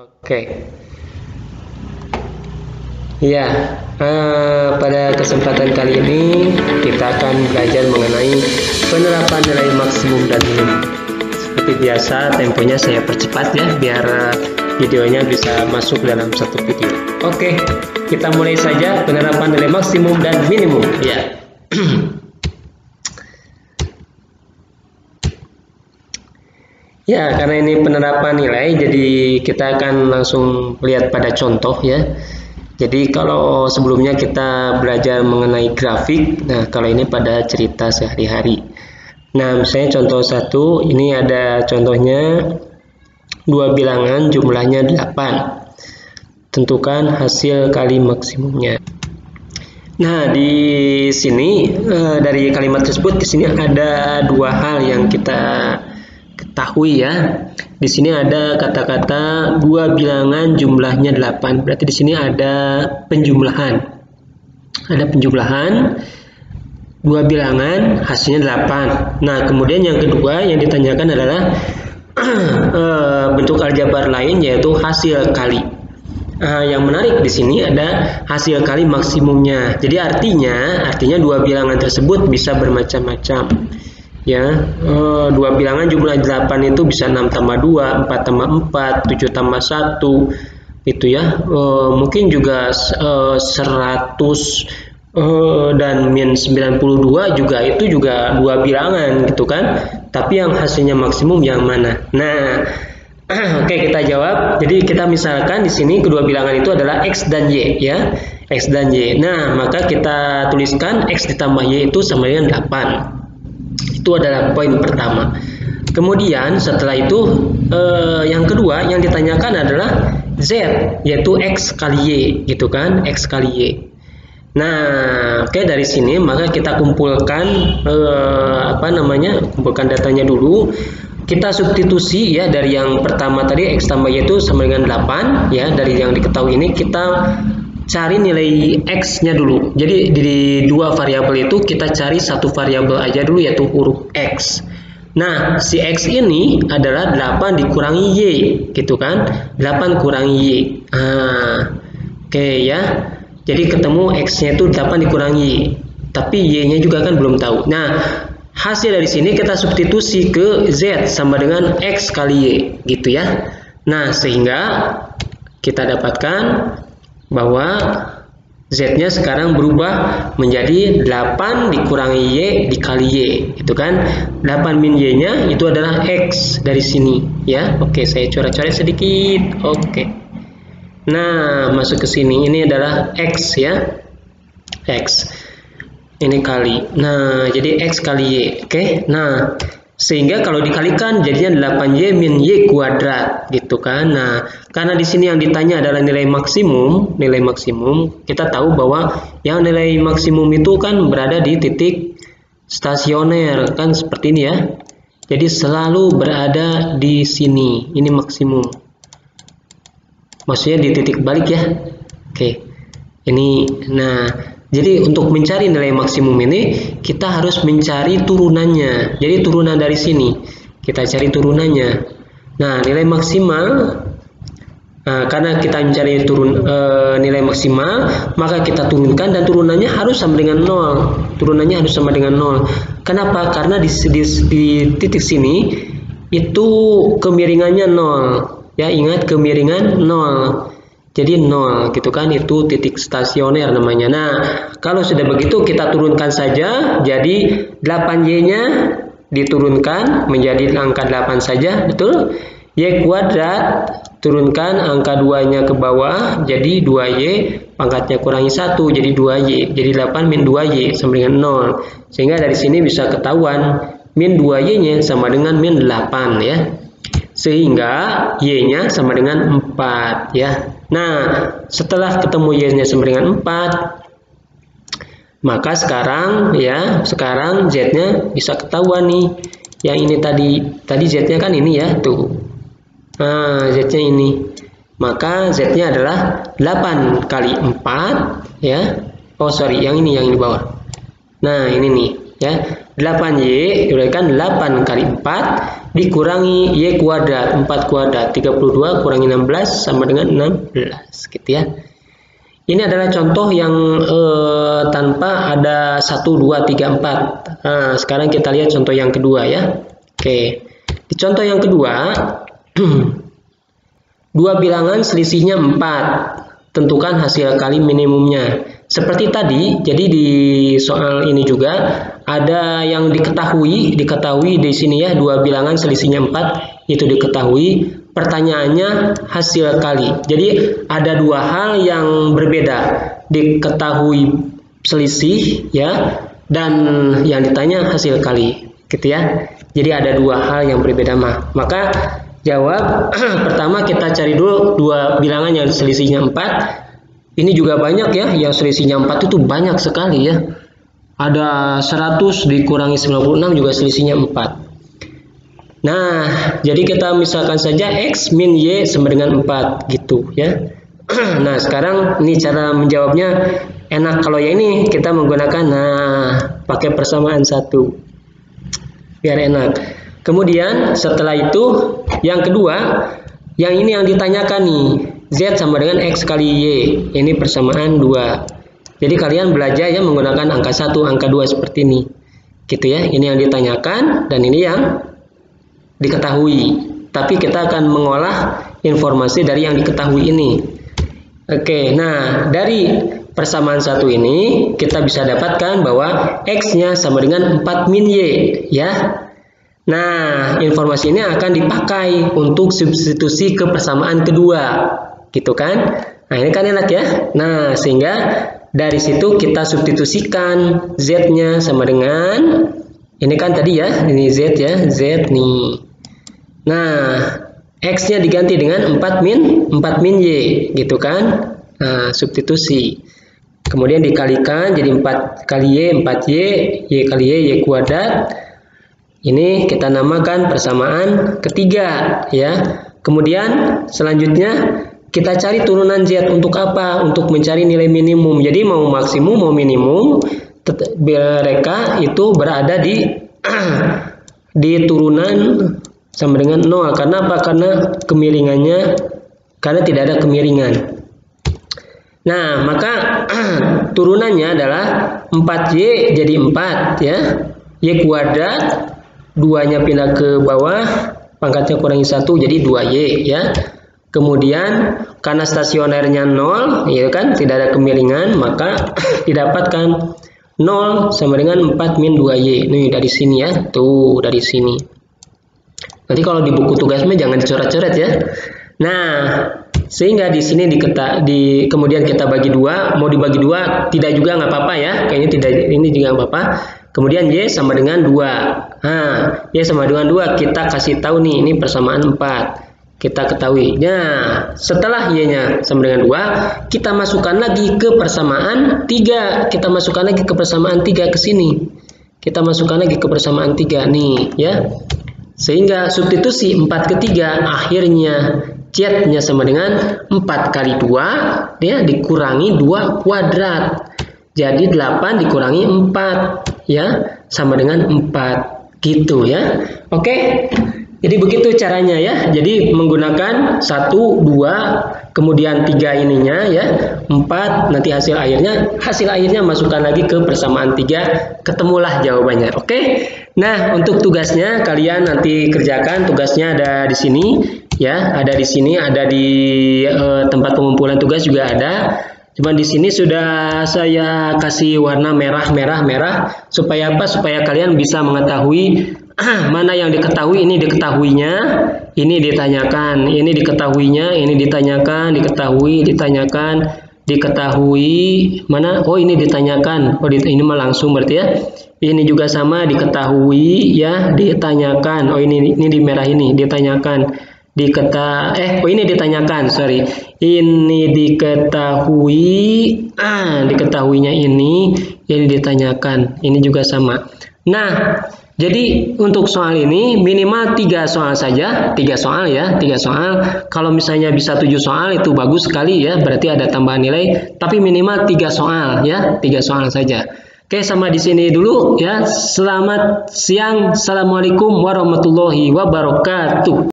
Oke. Ya, pada kesempatan kali ini kita akan belajar mengenai penerapan nilai maksimum dan minimum. Seperti biasa, temponya saya percepat ya, biar videonya bisa masuk dalam satu video. Oke, kita mulai saja penerapan nilai maksimum dan minimum. Ya. Ya, karena ini penerapan nilai, jadi kita akan langsung lihat pada contoh ya. Jadi kalau sebelumnya kita belajar mengenai grafik, nah kalau ini pada cerita sehari-hari. Nah, misalnya contoh 1, ini ada contohnya dua bilangan jumlahnya 8. Tentukan hasil kali maksimumnya. Nah, di sini dari kalimat tersebut di sini ada dua hal yang kita ketahui ya. Di sini ada kata-kata dua bilangan jumlahnya 8. Berarti di sini ada penjumlahan. Ada penjumlahan dua bilangan hasilnya 8. Nah, kemudian yang kedua yang ditanyakan adalah bentuk aljabar lain yaitu hasil kali. Yang menarik di sini ada hasil kali maksimumnya. Jadi artinya dua bilangan tersebut bisa bermacam-macam. Ya, dua bilangan jumlah 8 itu bisa 6 tambah 2, 4 tambah 4, 7 tambah 1 itu ya, mungkin juga 100 dan min 92 juga itu juga dua bilangan gitu kan, tapi yang hasilnya maksimum yang mana? Nah, oke, kita jawab. Jadi kita misalkan di sini kedua bilangan itu adalah X dan Y ya, X dan Y. Nah, maka kita tuliskan X ditambah Y itu sama dengan 8. Itu adalah poin pertama. Kemudian setelah itu yang kedua yang ditanyakan adalah Z, yaitu X kali Y gitu kan, X kali Y. Nah, oke, dari sini maka kita kumpulkan kumpulkan datanya dulu. Kita substitusi ya, dari yang pertama tadi X tambah Y itu sama dengan 8 ya, dari yang diketahui ini kita cari nilai X-nya dulu. Jadi di dua variabel itu kita cari satu variabel aja dulu yaitu huruf X. Nah, si X ini adalah 8 dikurangi Y gitu kan. 8 kurangi Y. Oke ya. Jadi ketemu X-nya itu 8 dikurangi Y. Tapi Y-nya juga kan belum tahu. Nah, hasil dari sini kita substitusi ke Z sama dengan X kali Y gitu ya. Nah, sehingga kita dapatkan bahwa Z-nya sekarang berubah menjadi 8 dikurangi Y dikali Y itu kan. 8 min Y-nya itu adalah X dari sini ya. Oke, saya coret-coret sedikit. Oke. Nah, masuk ke sini, ini adalah X ya, X ini kali. Nah, jadi X kali Y. Oke. Nah, sehingga kalau dikalikan jadinya 8Y min Y kuadrat gitu kan. Nah, karena di sini yang ditanya adalah nilai maksimum, kita tahu bahwa yang nilai maksimum itu kan berada di titik stasioner kan, seperti ini ya. Jadi selalu berada di sini. Ini maksimum. Maksudnya di titik balik ya. Oke. Ini nah, jadi untuk mencari nilai maksimum ini kita harus mencari turunannya. Jadi turunan dari sini kita cari turunannya. Nah, nilai maksimal karena kita mencari nilai maksimal, maka kita turunkan dan turunannya harus sama dengan 0. Turunannya harus sama dengan 0. Kenapa? Karena di titik sini itu kemiringannya 0. Ya, ingat kemiringan 0. Jadi 0 gitu kan, itu titik stasioner namanya. Nah, kalau sudah begitu kita turunkan saja. Jadi 8Y-nya diturunkan menjadi angka 8 saja, betul? Y kuadrat turunkan angka 2-nya ke bawah, jadi 2Y pangkatnya kurangi 1 jadi 2Y. Jadi 8 min 2Y sama dengan 0. Sehingga dari sini bisa ketahuan min 2Y-nya sama dengan min 8 ya. Sehingga Y-nya sama dengan 4 ya. Nah, setelah ketemu Y-nya sama dengan 4, maka sekarang Z-nya bisa ketahuan nih. Yang ini tadi Z-nya kan ini ya, tuh. Nah, Z-nya ini. Maka Z-nya adalah 8 kali 4 ya. Oh, sorry, yang ini bawah. Nah, ini nih. ya. 8Y diberikan 8 kali 4 dikurangi Y kuadrat, 4 kuadrat, 32 kurangi 16 sama dengan 16 gitu ya. Ini adalah contoh yang tanpa ada 1, 2, 3, 4. Nah, sekarang kita lihat contoh yang kedua ya. Oke, di contoh yang kedua dua bilangan selisihnya 4, tentukan hasil kali minimumnya. Seperti tadi, jadi di soal ini juga ada yang diketahui di sini ya, dua bilangan selisihnya 4 itu diketahui. Pertanyaannya hasil kali. Jadi ada dua hal yang berbeda, diketahui selisih ya, dan yang ditanya hasil kali, gitu ya. Jadi ada dua hal yang berbeda maka jawab pertama kita cari dulu dua bilangan yang selisihnya 4. Ini juga banyak ya, yang selisihnya 4 itu banyak sekali ya. Ada 100 dikurangi 96 juga selisihnya 4. Nah, jadi kita misalkan saja X min Y sama dengan 4 gitu ya. Nah, sekarang ini cara menjawabnya enak. Kalau yang ini kita menggunakan pakai persamaan 1. Biar enak. Kemudian setelah itu yang kedua, yang ini yang ditanyakan nih. Z sama dengan X kali Y. Ini persamaan 2. Jadi kalian belajar ya menggunakan angka 1, angka 2 seperti ini. Gitu ya. Ini yang ditanyakan dan ini yang diketahui. Tapi kita akan mengolah informasi dari yang diketahui ini. Oke, nah dari persamaan 1 ini kita bisa dapatkan bahwa X-nya sama dengan 4 min Y ya. Nah, informasi ini akan dipakai untuk substitusi ke persamaan kedua. Gitu kan? Nah, ini kan enak ya. Nah, sehingga dari situ kita substitusikan Z-nya sama dengan ini kan tadi ya, ini Z ya, Z nih. Nah, X-nya diganti dengan 4 min Y, gitu kan? Nah, substitusi. Kemudian dikalikan jadi 4 kali Y, 4Y, Y kali Y kuadrat. Ini kita namakan persamaan ketiga ya. Kemudian selanjutnya kita cari turunan Z untuk apa? Untuk mencari nilai minimum. Jadi mau maksimum mau minimum, mereka itu berada di turunan sama dengan 0. Karena apa? Karena kemiringannya, karena tidak ada kemiringan. Nah, maka turunannya adalah 4Y jadi 4 ya. Y kuadrat, 2-nya pindah ke bawah, pangkatnya kurangi 1 jadi 2Y ya. Kemudian karena stasionernya 0, ya kan, tidak ada kemiringan, maka didapatkan 0 sama dengan 4 min 2Y. Nih dari sini ya, tuh dari sini. Nanti kalau di buku tugasnya jangan dicoret-coret ya. Nah, sehingga di sini kemudian kita bagi 2, mau dibagi 2 tidak juga nggak apa-apa ya, kayaknya tidak, ini juga nggak apa-apa. Kemudian Y sama dengan 2. Nah, Y sama dengan 2 kita kasih tahu nih, ini persamaan 4. Kita ketahui. Nah, setelah Y-nya sama dengan 2, kita masukkan lagi ke persamaan 3. Kita masukkan lagi ke persamaan 3 ke sini. Kita masukkan lagi ke persamaan 3 nih, ya. Sehingga substitusi 4 ke 3 akhirnya Z-nya sama dengan 4 kali 2 ya, dikurangi 2 kuadrat. Jadi 8 dikurangi 4 ya, sama dengan 4 gitu ya. Oke. Jadi begitu caranya ya. Jadi menggunakan 1, 2, kemudian 3 ininya ya, 4, nanti hasil akhirnya masukkan lagi ke persamaan 3, ketemulah jawabannya. Oke. Nah, untuk tugasnya kalian nanti kerjakan, tugasnya ada di sini ya, ada di sini, ada di tempat pengumpulan tugas juga ada. Cuman di sini sudah saya kasih warna merah supaya apa? Supaya kalian bisa mengetahui mana yang diketahui, ini diketahuinya, ini ditanyakan, ini diketahuinya, ini ditanyakan, diketahui, mana? Oh, ini ditanyakan. Oh, ini mah langsung berarti ya. Ini juga sama, diketahui ya, ditanyakan. Oh, ini di merah ini ditanyakan. Ini ditanyakan, sorry. Ini diketahui, diketahuinya ini ditanyakan. Ini juga sama. Nah, jadi untuk soal ini minimal 3 soal saja, 3 soal ya, 3 soal. Kalau misalnya bisa 7 soal itu bagus sekali ya, berarti ada tambahan nilai. Tapi minimal 3 soal ya, 3 soal saja. Oke, sama di sini dulu ya. Selamat siang. Assalamualaikum warahmatullahi wabarakatuh.